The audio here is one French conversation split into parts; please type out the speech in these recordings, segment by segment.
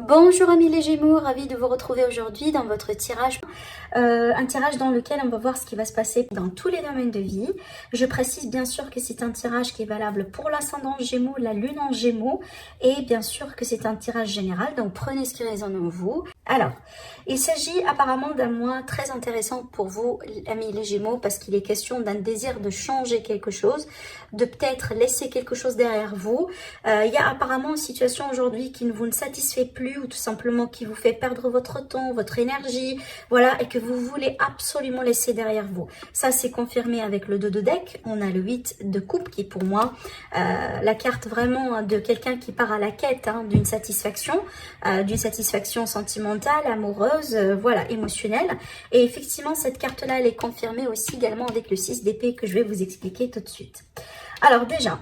Bonjour amis les Gémeaux, ravie de vous retrouver aujourd'hui dans votre tirage. Un tirage dans lequel on va voir ce qui va se passer dans tous les domaines de vie. Je précise bien sûr que c'est un tirage qui est valable pour l'ascendant Gémeaux, la lune en Gémeaux et bien sûr que c'est un tirage général, donc prenez ce qui résonne en vous. Alors, il s'agit apparemment d'un mois très intéressant pour vous amis les Gémeaux parce qu'il est question d'un désir de changer quelque chose, de peut-être laisser quelque chose derrière vous. Il y a apparemment une situation aujourd'hui qui ne vous satisfait plus ou tout simplement qui vous fait perdre votre temps, votre énergie, voilà, et que vous voulez absolument laisser derrière vous. Ça, c'est confirmé avec le 2 de deck. On a le 8 de coupe qui, pour moi, la carte vraiment de quelqu'un qui part à la quête d'une satisfaction sentimentale, amoureuse, voilà, émotionnelle. Et effectivement, cette carte-là, elle est confirmée aussi également avec le 6 d'épée que je vais vous expliquer tout de suite. Alors déjà,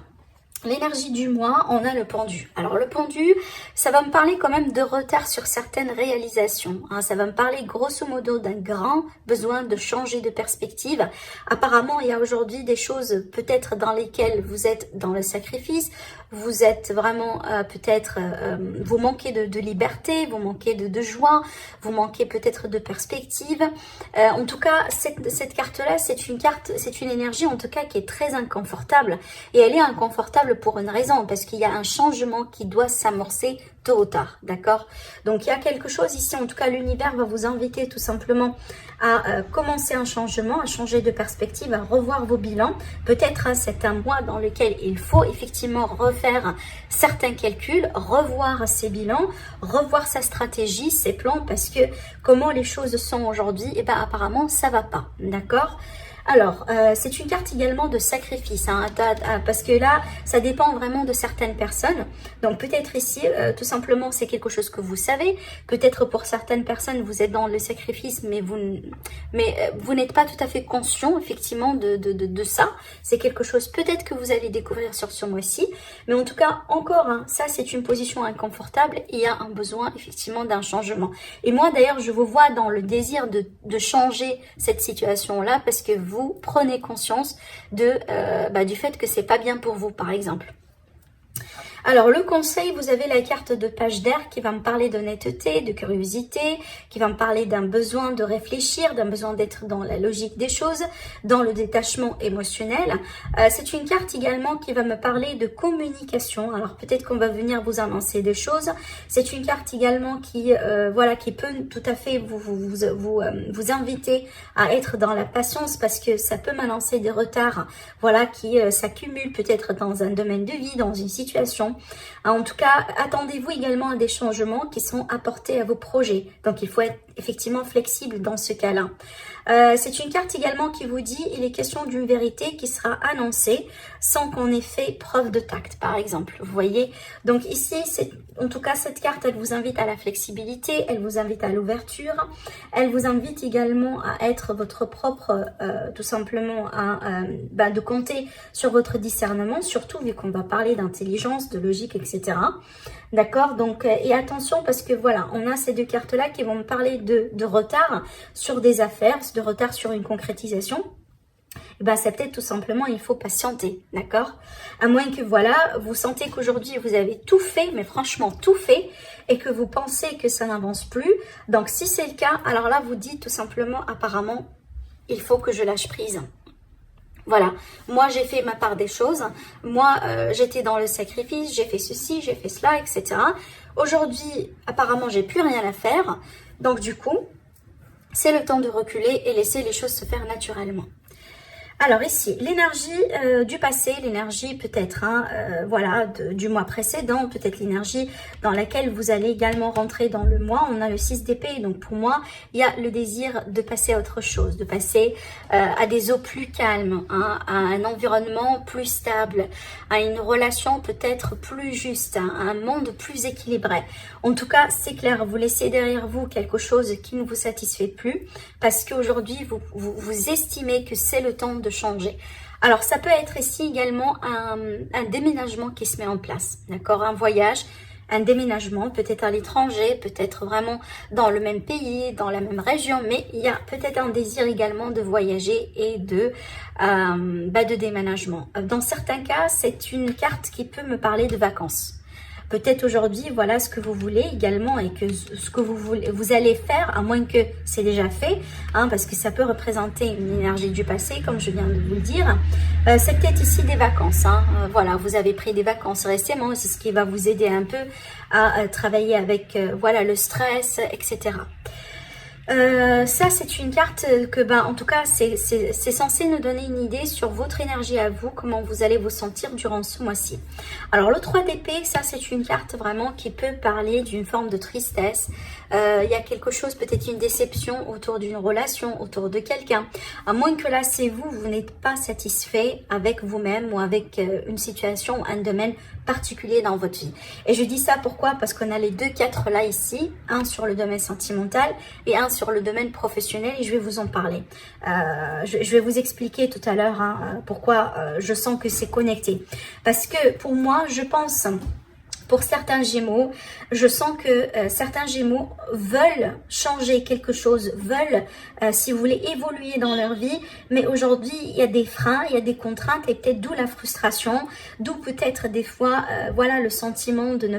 l'énergie du mois, on a le pendu. Alors le pendu, ça va me parler quand même de retard sur certaines réalisations. Ça va me parler grosso modo d'un grand besoin de changer de perspective. Apparemment, il y a aujourd'hui des choses peut-être dans lesquelles vous êtes dans le sacrifice. Vous êtes vraiment peut-être, vous manquez de liberté, vous manquez de joie, vous manquez peut-être de perspective. En tout cas, cette carte-là, c'est une énergie en tout cas qui est très inconfortable. Et elle est inconfortable pour une raison, parce qu'il y a un changement qui doit s'amorcer tôt ou tard, d'accord? Donc il y a quelque chose ici, en tout cas l'univers va vous inviter tout simplement à commencer un changement, à changer de perspective, à revoir vos bilans. Peut-être c'est un mois dans lequel il faut effectivement refaire certains calculs, revoir ses bilans, revoir sa stratégie, ses plans, parce que comment les choses sont aujourd'hui, et ben apparemment ça va pas, d'accord? Alors, c'est une carte également de sacrifice, parce que là, ça dépend vraiment de certaines personnes. Donc, peut-être ici, tout simplement, c'est quelque chose que vous savez. Peut-être pour certaines personnes, vous êtes dans le sacrifice, mais vous n'êtes pas tout à fait conscient, effectivement, de ça. C'est quelque chose peut-être que vous allez découvrir sur ce mois-ci. Mais en tout cas, encore, ça, c'est une position inconfortable. Il y a un besoin, effectivement, d'un changement. Et moi, d'ailleurs, je vous vois dans le désir de changer cette situation-là, parce que vous prenez conscience du fait que c'est pas bien pour vous, par exemple. Alors, le conseil, vous avez la carte de page d'air qui va me parler d'honnêteté, de curiosité, qui va me parler d'un besoin de réfléchir, d'un besoin d'être dans la logique des choses, dans le détachement émotionnel. C'est une carte également qui va me parler de communication. Alors, peut-être qu'on va venir vous annoncer des choses. C'est une carte également qui peut tout à fait vous inviter à être dans la patience parce que ça peut m'annoncer des retards, voilà, qui s'accumulent peut-être dans un domaine de vie, dans une situation. En tout cas, attendez-vous également à des changements qui sont apportés à vos projets. Donc, il faut être effectivement flexible dans ce cas-là. C'est une carte également qui vous dit il est question d'une vérité qui sera annoncée sans qu'on ait fait preuve de tact, par exemple. Vous voyez? Donc ici, en tout cas, cette carte, elle vous invite à la flexibilité, elle vous invite à l'ouverture, elle vous invite également à être votre propre, tout simplement, de compter sur votre discernement, surtout vu qu'on va parler d'intelligence, de logique, etc. D'accord? Donc, et attention parce que voilà, on a ces deux cartes-là qui vont me parler de retard sur des affaires, de retard sur une concrétisation. C'est peut-être tout simplement, il faut patienter, d'accord? À moins que voilà, vous sentez qu'aujourd'hui vous avez tout fait, mais franchement tout fait, et que vous pensez que ça n'avance plus. Donc si c'est le cas, alors là vous dites tout simplement, apparemment, il faut que je lâche prise. Voilà, moi j'ai fait ma part des choses, moi j'étais dans le sacrifice, j'ai fait ceci, j'ai fait cela, etc. Aujourd'hui, apparemment, j'ai plus rien à faire, donc du coup, c'est le temps de reculer et laisser les choses se faire naturellement. Alors ici, l'énergie du passé, l'énergie peut-être du mois précédent, peut-être l'énergie dans laquelle vous allez également rentrer dans le mois. On a le 6 d'épée, donc pour moi, il y a le désir de passer à autre chose, de passer à des eaux plus calmes, à un environnement plus stable, à une relation peut-être plus juste, à un monde plus équilibré. En tout cas, c'est clair, vous laissez derrière vous quelque chose qui ne vous satisfait plus parce qu'aujourd'hui, vous estimez que c'est le temps de changer. Alors, ça peut être ici également un déménagement qui se met en place, d'accord? Un voyage, un déménagement, peut-être à l'étranger, peut-être vraiment dans le même pays, dans la même région, mais il y a peut-être un désir également de voyager et de déménagement. Dans certains cas, c'est une carte qui peut me parler de vacances. peut-être aujourd'hui, voilà ce que vous voulez également et que ce que vous allez faire, à moins que c'est déjà fait, hein, parce que ça peut représenter une énergie du passé, comme je viens de vous le dire. C'est peut-être ici des vacances, hein. Voilà, vous avez pris des vacances récemment, c'est ce qui va vous aider un peu à travailler avec voilà, le stress, etc. Ça c'est une carte que en tout cas c'est censé nous donner une idée sur votre énergie à vous, comment vous allez vous sentir durant ce mois-ci. Alors le 3 d'épée, ça c'est une carte vraiment qui peut parler d'une forme de tristesse. Il y a quelque chose, peut-être une déception autour d'une relation, autour de quelqu'un. À moins que là c'est vous n'êtes pas satisfait avec vous-même ou avec une situation, un domaine particulier dans votre vie. Et je dis ça pourquoi? Parce qu'on a les 2 4 là ici, un sur le domaine sentimental et un sur le domaine professionnel, et je vais vous en parler. Je vais vous expliquer tout à l'heure pourquoi je sens que c'est connecté. Parce que pour moi, je pense... Pour certains Gémeaux, je sens que certains Gémeaux veulent changer quelque chose, veulent, si vous voulez, évoluer dans leur vie. Mais aujourd'hui, il y a des freins, il y a des contraintes et peut-être d'où la frustration, d'où peut-être des fois, voilà, le sentiment de ne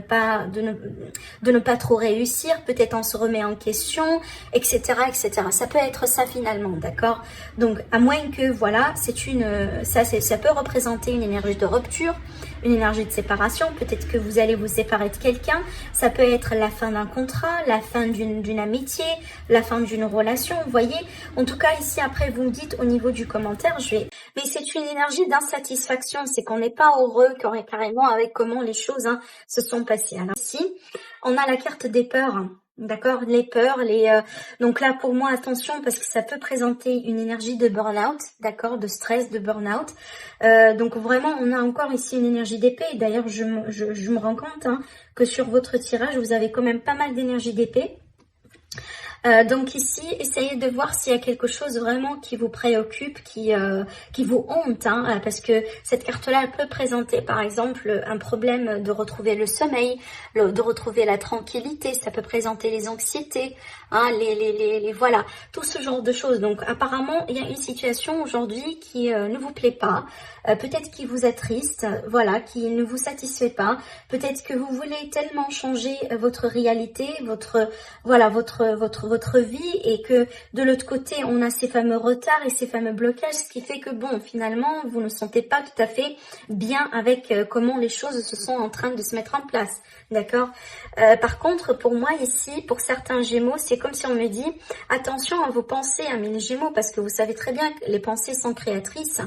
pas trop réussir. Peut-être on se remet en question, etc., etc. Ça peut être ça finalement, d'accord? Donc, à moins que, voilà, ça peut représenter une énergie de rupture, une énergie de séparation. Peut-être que vous allez vous séparer de quelqu'un. Ça peut être la fin d'un contrat, la fin d'une amitié, la fin d'une relation, vous voyez. En tout cas, ici, après, vous me dites au niveau du commentaire, mais c'est une énergie d'insatisfaction. C'est qu'on n'est pas heureux carrément avec comment les choses se sont passées. Alors ici, on a la carte des peurs. D'accord, les peurs, donc là pour moi attention parce que ça peut présenter une énergie de burn-out, d'accord, de stress, de burn-out. Donc vraiment on a encore ici une énergie d'épée. D'ailleurs je me rends compte que sur votre tirage vous avez quand même pas mal d'énergie d'épée. Donc ici, essayez de voir s'il y a quelque chose vraiment qui vous préoccupe, qui vous hante, parce que cette carte-là, elle peut présenter par exemple un problème de retrouver le sommeil, de retrouver la tranquillité, ça peut présenter les anxiétés, voilà, tout ce genre de choses. Donc apparemment, il y a une situation aujourd'hui qui ne vous plaît pas, peut-être qui vous attriste, voilà, qui ne vous satisfait pas, peut-être que vous voulez tellement changer votre réalité, votre vie, et que de l'autre côté on a ces fameux retards et ces fameux blocages, ce qui fait que bon, finalement vous ne sentez pas tout à fait bien avec comment les choses se sont en train de se mettre en place, d'accord. Par contre pour moi ici, pour certains Gémeaux, c'est comme si on me dit attention à vos pensées, mes Gémeaux, parce que vous savez très bien que les pensées sont créatrices.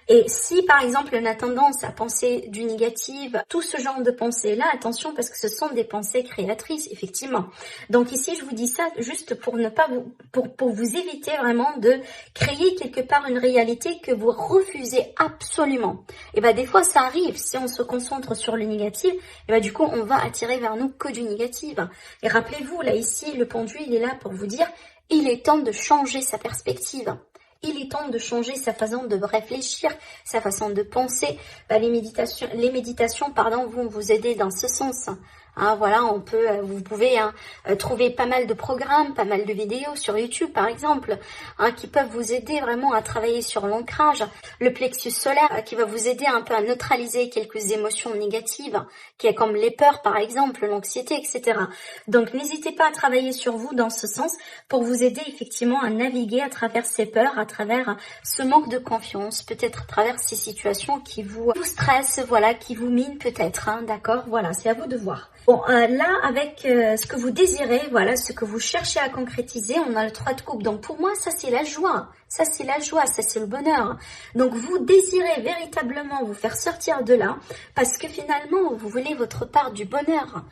Et si par exemple on a tendance à penser du négatif, tout ce genre de pensées là, attention parce que ce sont des pensées créatrices, effectivement. Donc ici je vous dis ça juste pour ne pas pour vous éviter vraiment de créer quelque part une réalité que vous refusez absolument. Et des fois ça arrive, si on se concentre sur le négatif, et du coup on va attirer vers nous que du négatif. Et rappelez-vous, là ici le pendu il est là pour vous dire il est temps de changer sa perspective. Il est temps de changer sa façon de réfléchir, sa façon de penser. Les méditations, vont vous aider dans ce sens. Voilà, vous pouvez trouver pas mal de programmes, pas mal de vidéos sur YouTube par exemple, qui peuvent vous aider vraiment à travailler sur l'ancrage, le plexus solaire qui va vous aider un peu à neutraliser quelques émotions négatives, qui est comme les peurs par exemple, l'anxiété, etc. Donc n'hésitez pas à travailler sur vous dans ce sens pour vous aider effectivement à naviguer à travers ces peurs, à travers ce manque de confiance, peut-être à travers ces situations qui vous stressent, voilà, qui vous minent peut-être, d'accord, voilà, c'est à vous de voir. Bon, là, avec ce que vous désirez, voilà, ce que vous cherchez à concrétiser, on a le 3 de coupe. Donc, pour moi, ça, c'est la joie. Ça, c'est la joie, ça, c'est le bonheur. Donc, vous désirez véritablement vous faire sortir de là parce que finalement, vous voulez votre part du bonheur.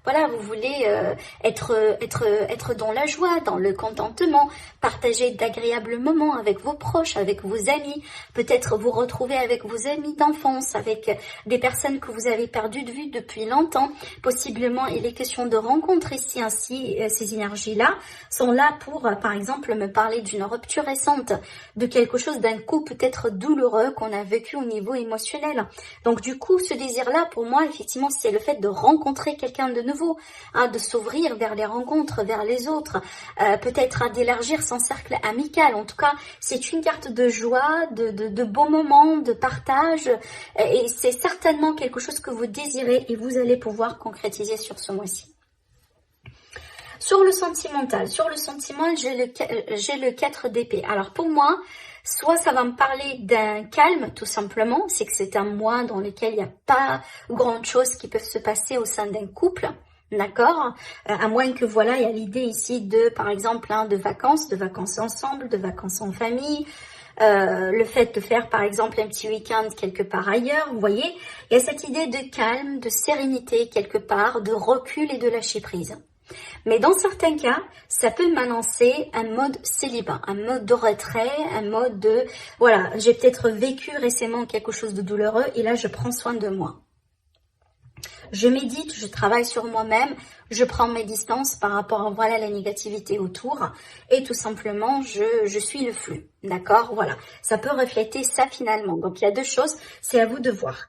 Voilà, vous voulez être dans la joie, dans le contentement, partager d'agréables moments avec vos proches, avec vos amis, peut-être vous retrouver avec vos amis d'enfance, avec des personnes que vous avez perdues de vue depuis longtemps. Possiblement, il est question de rencontres ici, ainsi ces énergies-là sont là pour, par exemple, me parler d'une rupture récente, de quelque chose, d'un coup peut-être douloureux qu'on a vécu au niveau émotionnel. Donc du coup, ce désir-là, pour moi, effectivement, c'est le fait de rencontrer quelqu'un de nouveau. nouveau, hein, de s'ouvrir vers les rencontres, vers les autres, peut-être d'élargir son cercle amical. En tout cas, c'est une carte de joie, de beaux moments, de partage, et c'est certainement quelque chose que vous désirez et vous allez pouvoir concrétiser sur ce mois-ci. Sur le sentimental, j'ai le 4 d'épée. Alors pour moi, soit ça va me parler d'un calme, tout simplement, c'est que c'est un mois dans lequel il n'y a pas grande chose qui peuvent se passer au sein d'un couple, d'accord, à moins que voilà, il y a l'idée ici de, par exemple, hein, de vacances ensemble, de vacances en famille, le fait de faire par exemple un petit week-end quelque part ailleurs, vous voyez, il y a cette idée de calme, de sérénité quelque part, de recul et de lâcher prise. Mais dans certains cas, ça peut m'annoncer un mode célibat, un mode de retrait, un mode de, voilà, j'ai peut-être vécu récemment quelque chose de douloureux et là je prends soin de moi. Je médite, je travaille sur moi-même, je prends mes distances par rapport à voilà, la négativité autour et tout simplement je suis le flux, d'accord, voilà, ça peut refléter ça finalement. Donc il y a deux choses, c'est à vous de voir.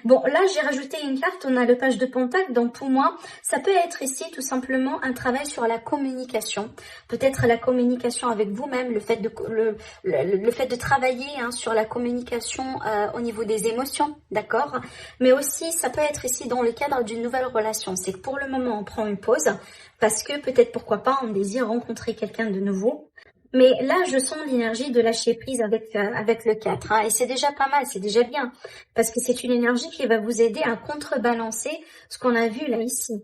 Bon, là j'ai rajouté une carte, on a le page de Pentacle, donc pour moi ça peut être ici tout simplement un travail sur la communication, peut-être la communication avec vous-même, le fait de travailler hein, sur la communication au niveau des émotions, d'accord, mais aussi ça peut être ici dans le cadre d'une nouvelle relation, c'est que pour le moment on prend une pause parce que peut-être pourquoi pas on désire rencontrer quelqu'un de nouveau. Mais là, je sens l'énergie de lâcher prise avec le 4. Hein, et c'est déjà pas mal, c'est déjà bien. Parce que c'est une énergie qui va vous aider à contrebalancer ce qu'on a vu là ici.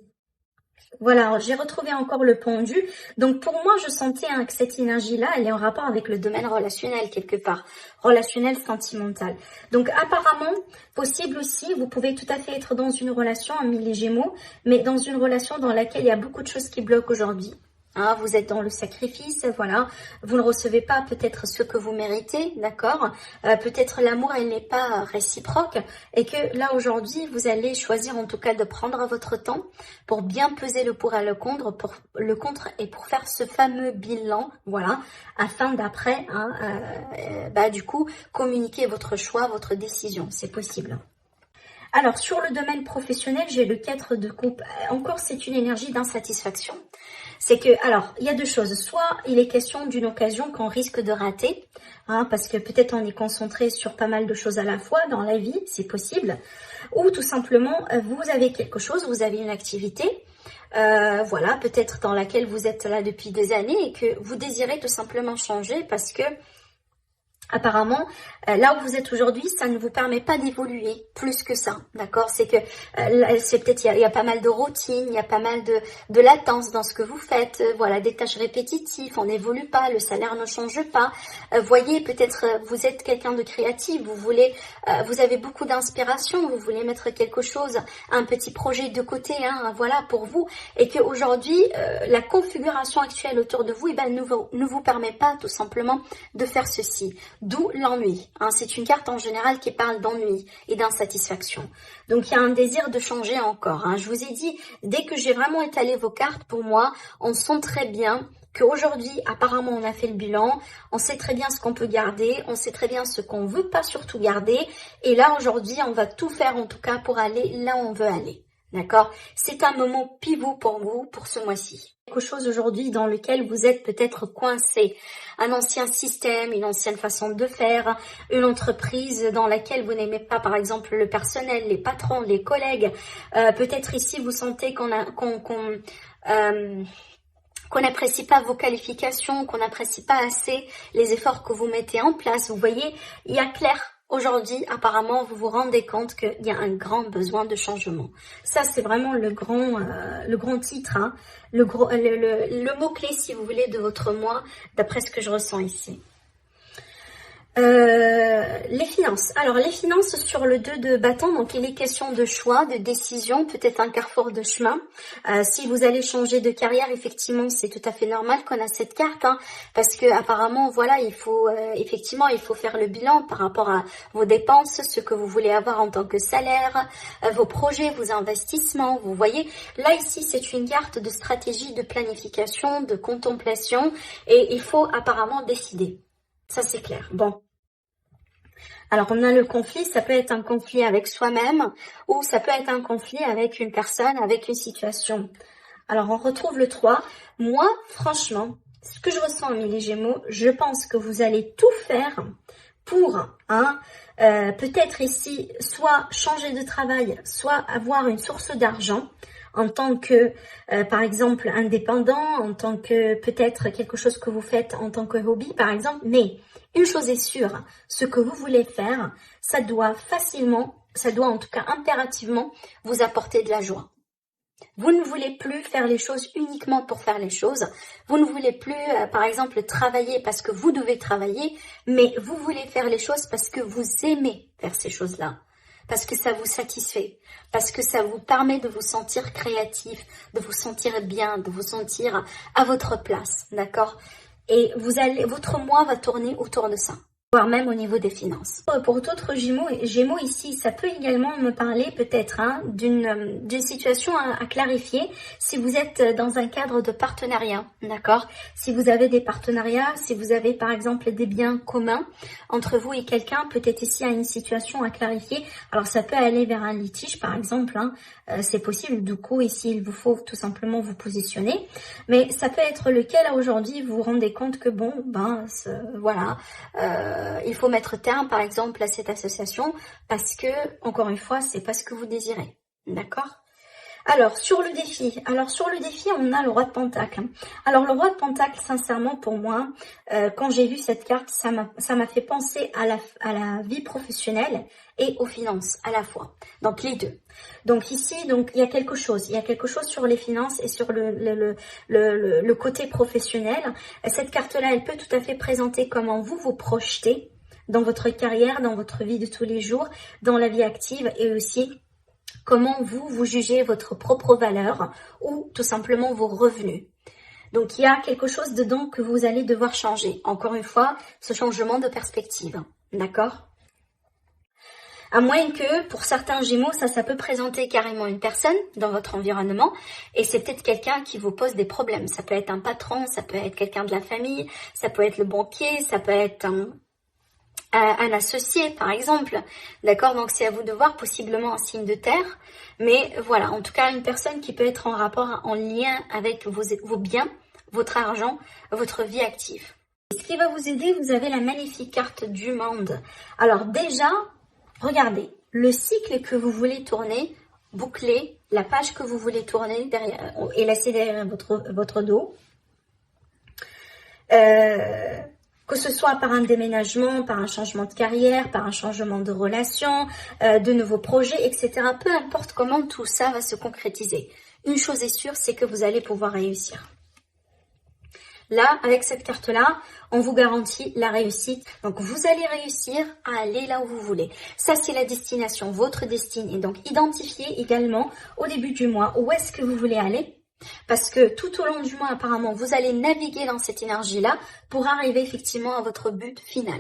Voilà, j'ai retrouvé encore le pendu. Donc pour moi, je sentais hein, que cette énergie-là, elle est en rapport avec le domaine relationnel quelque part. Relationnel, sentimental. Donc apparemment, possible aussi, vous pouvez tout à fait être dans une relation, amis les Gémeaux, mais dans une relation dans laquelle il y a beaucoup de choses qui bloquent aujourd'hui. Hein, vous êtes dans le sacrifice, voilà, vous ne recevez pas peut-être ce que vous méritez, d'accord, peut-être l'amour elle n'est pas réciproque et que là aujourd'hui vous allez choisir en tout cas de prendre votre temps pour bien peser le pour et le contre et pour faire ce fameux bilan, voilà, afin d'après, hein, du coup, communiquer votre choix, votre décision, c'est possible. Alors, sur le domaine professionnel, j'ai le 4 de coupe. Encore, c'est une énergie d'insatisfaction. C'est que, alors, il y a deux choses. Soit il est question d'une occasion qu'on risque de rater, hein, parce que peut-être on est concentré sur pas mal de choses à la fois dans la vie, c'est possible. Ou tout simplement, vous avez quelque chose, vous avez une activité, voilà, peut-être dans laquelle vous êtes là depuis des années et que vous désirez tout simplement changer parce que apparemment, là où vous êtes aujourd'hui, ça ne vous permet pas d'évoluer plus que ça, d'accord? C'est que c'est peut-être il y a pas mal de routine, il y a pas mal de latence dans ce que vous faites, voilà, des tâches répétitives, on n'évolue pas, le salaire ne change pas. Voyez, peut-être vous êtes quelqu'un de créatif, vous avez beaucoup d'inspiration, vous voulez mettre quelque chose, un petit projet de côté, hein, voilà, pour vous, et que aujourd'hui la configuration actuelle autour de vous, ne vous permet pas tout simplement de faire ceci. D'où l'ennui. Hein. C'est une carte en général qui parle d'ennui et d'insatisfaction. Donc il y a un désir de changer encore. Hein. Je vous ai dit, dès que j'ai vraiment étalé vos cartes, pour moi, on sent très bien qu'aujourd'hui, apparemment, on a fait le bilan. On sait très bien ce qu'on peut garder. On sait très bien ce qu'on veut pas surtout garder. Et là, aujourd'hui, on va tout faire en tout cas pour aller là où on veut aller. D'accord? C'est un moment pivot pour vous pour ce mois-ci. Quelque chose aujourd'hui dans lequel vous êtes peut-être coincé. Un ancien système, une ancienne façon de faire, une entreprise dans laquelle vous n'aimez pas par exemple le personnel, les patrons, les collègues. Peut-être ici vous sentez qu'on n'apprécie pas vos qualifications, qu'on n'apprécie pas assez les efforts que vous mettez en place. Vous voyez, il y a clair. Aujourd'hui, apparemment, vous vous rendez compte qu'il y a un grand besoin de changement. Ça, c'est vraiment le grand titre, hein, le mot-clé, si vous voulez, de votre mois, d'après ce que je ressens ici. Les finances. Alors, les finances sur le 2 de bâton, donc il est question de choix, de décision, peut-être un carrefour de chemin. Si vous allez changer de carrière, effectivement, c'est tout à fait normal qu'on a cette carte, hein, parce que apparemment, voilà, il faut faire le bilan par rapport à vos dépenses, ce que vous voulez avoir en tant que salaire, vos projets, vos investissements. Vous voyez, là ici, c'est une carte de stratégie, de planification, de contemplation, et il faut apparemment décider. Ça, c'est clair. Bon. Alors, on a le conflit, ça peut être un conflit avec soi-même ou ça peut être un conflit avec une personne, avec une situation. Alors, on retrouve le 3. Moi, franchement, ce que je ressens, amis les Gémeaux, je pense que vous allez tout faire pour, peut-être ici, soit changer de travail, soit avoir une source d'argent en tant que, par exemple, indépendant, en tant que peut-être quelque chose que vous faites en tant que hobby, par exemple. Mais une chose est sûre, ce que vous voulez faire, ça doit en tout cas impérativement vous apporter de la joie. Vous ne voulez plus faire les choses uniquement pour faire les choses. Vous ne voulez plus, par exemple, travailler parce que vous devez travailler, mais vous voulez faire les choses parce que vous aimez faire ces choses-là. Parce que ça vous satisfait, parce que ça vous permet de vous sentir créatif, de vous sentir bien, de vous sentir à votre place, d'accord? Et votre mois va tourner autour de ça, voire même au niveau des finances. Pour d'autres Gémeaux ici, ça peut également me parler peut-être d'une situation à clarifier si vous êtes dans un cadre de partenariat, d'accord? Si vous avez des partenariats, si vous avez par exemple des biens communs entre vous et quelqu'un, peut-être ici à une situation à clarifier. Alors ça peut aller vers un litige par exemple, c'est possible, du coup ici il vous faut tout simplement vous positionner, mais ça peut être le cas là aujourd'hui, vous vous rendez compte que bon, voilà, il faut mettre terme par exemple à cette association parce que, encore une fois, c'est pas ce que vous désirez, d'accord? Alors, sur le défi, on a le roi de Pentacle. Alors, le roi de Pentacle, sincèrement, pour moi, quand j'ai vu cette carte, ça m'a fait penser à la vie professionnelle et aux finances à la fois. Donc, les deux. Donc, ici, il y a quelque chose. Il y a quelque chose sur les finances et sur le côté professionnel. Cette carte-là, elle peut tout à fait présenter comment vous vous projetez dans votre carrière, dans votre vie de tous les jours, dans la vie active et aussi comment vous jugez votre propre valeur ou tout simplement vos revenus. Donc, il y a quelque chose dedans que vous allez devoir changer. Encore une fois, ce changement de perspective. D'accord ? À moins que, pour certains Gémeaux, ça peut présenter carrément une personne dans votre environnement et c'est peut-être quelqu'un qui vous pose des problèmes. Ça peut être un patron, ça peut être quelqu'un de la famille, ça peut être le banquier, ça peut être un associé par exemple, d'accord? Donc c'est à vous de voir, possiblement un signe de terre, mais voilà, en tout cas une personne qui peut être en rapport, en lien avec vos biens, votre argent, votre vie active. Ce qui va vous aider, vous avez la magnifique carte du monde. Alors déjà, regardez, le cycle que vous voulez tourner, boucler, la page que vous voulez tourner derrière et laisser derrière votre dos. Que ce soit par un déménagement, par un changement de carrière, par un changement de relation, de nouveaux projets, etc. Peu importe comment tout ça va se concrétiser. Une chose est sûre, c'est que vous allez pouvoir réussir. Là, avec cette carte-là, on vous garantit la réussite. Donc, vous allez réussir à aller là où vous voulez. Ça, c'est la destination, votre destinée. Donc, identifiez également au début du mois où est-ce que vous voulez aller. Parce que tout au long du mois, apparemment, vous allez naviguer dans cette énergie-là pour arriver effectivement à votre but final.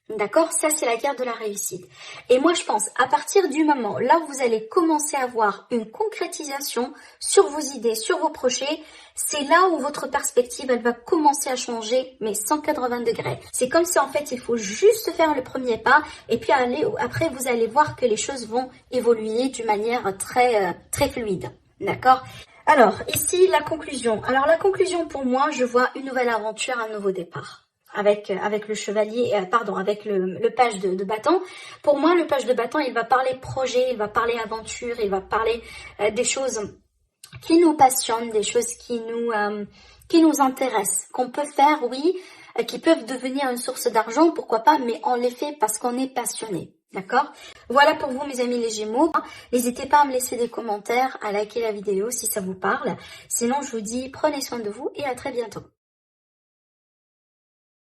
D'accord? Ça, c'est la carte de la réussite. Et moi, je pense, à partir du moment là où vous allez commencer à avoir une concrétisation sur vos idées, sur vos projets, c'est là où votre perspective, elle va commencer à changer, mais 180 degrés. C'est comme si, en fait, il faut juste faire le premier pas et puis après, vous allez voir que les choses vont évoluer d'une manière très fluide. D'accord? Alors, ici, la conclusion. Alors, la conclusion, pour moi, je vois une nouvelle aventure, un nouveau départ. Avec le chevalier, avec le page de bâton. Pour moi, le page de bâton, il va parler projet, il va parler aventure, il va parler des choses qui nous passionnent, des choses qui nous intéressent, qu'on peut faire, oui, qui peuvent devenir une source d'argent, pourquoi pas, mais on les fait parce qu'on est passionné. D'accord? Voilà pour vous, mes amis les Gémeaux. N'hésitez pas à me laisser des commentaires, à liker la vidéo si ça vous parle. Sinon, je vous dis, prenez soin de vous et à très bientôt.